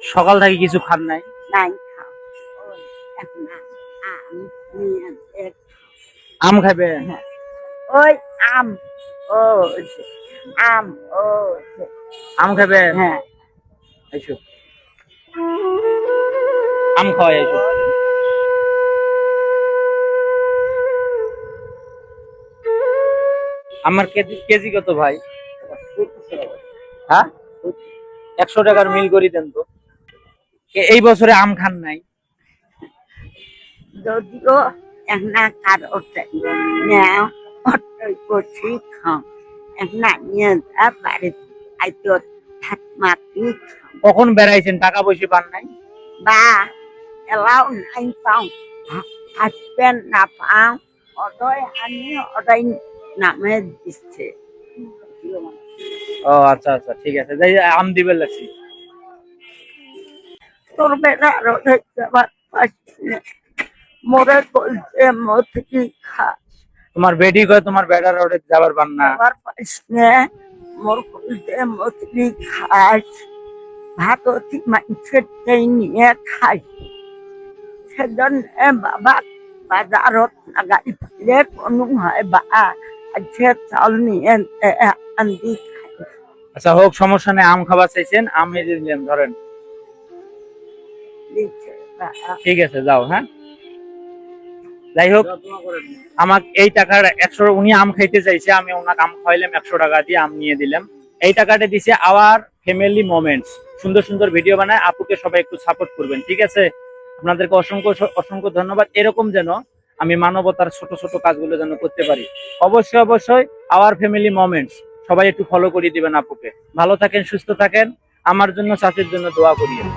সকাল থেকে কিছু খান নাই? নাই খাও। ওই এখন আম নিয়ে দেখ। আম খাবে? হ্যাঁ, ওই আম, ও যে, আম, ও যে, আম খাবে? হ্যাঁ। এসো, আম খাওয়াই এসো। আমার কেজি কেজি কত ভাই? হ্যাঁ, 100 টাকার মিল করি দেন তো। এই বছরে আম খান নাই? যদিও একটা কারো নেও অটোই করছি খাও, একটা নিয়ে যা বাড়িতে আইতো থাক মাটি খাও। কখন বেড়াইছেন, টাকা পয়সা পান নাই? বা এলাও নাই পাও, আসবেন না পাও, অডয় আনি অডয় নামে দিচ্ছে। ও আচ্ছা আচ্ছা, ঠিক আছে, যাই আম দিবেন লাগছি। তোর বেটা রোদে যাবার পাশে মোরে বলছে মতি খাস, তোমার বেডি কয় তোমার বেড়ার ওটা যাবার পান না? যাবার পাশে মোর বলছে মতি খাস, ভাগতি মানুষের নিয়ে খাই। সেজন্য বাবা বাজারত লাগাই ফেলে কোনো হয় বা আজকে চাল নিয়ে আন্দি খাই। আচ্ছা হোক, সমস্যা নেই, আম খাবার চাইছেন, আম এই যে নিলেন, ধরেন। দিচ্ছে বা ঠিক আছে, যাও। হ্যাঁ, যাই হোক, আমাকে এই টাকার 100, উনি আম খাইতে চাইছে, আমি ওনাকে আম খাইলাম 100 টাকা দিয়ে, আম নিয়ে দিলাম। এই টাকাটা দিছে আওয়ার ফ্যামিলি মোমেন্টস। সুন্দর সুন্দর ভিডিও বানায়, আপুকে সবাই একটু সাপোর্ট করবেন, ঠিক আছে? আপনাদেরকে অসংখ্য অসংখ্য ধন্যবাদ। এরকম যেন আমি মানবতার ছোট ছোট কাজগুলো যেন করতে পারি। অবশ্যই অবশ্যই আওয়ার ফ্যামিলি মোমেন্টস সবাই একটু ফলো করে দিবেন আপুকে। ভালো থাকেন, সুস্থ থাকেন, আমার জন্য, চাচির জন্য দোয়া করিয়েন।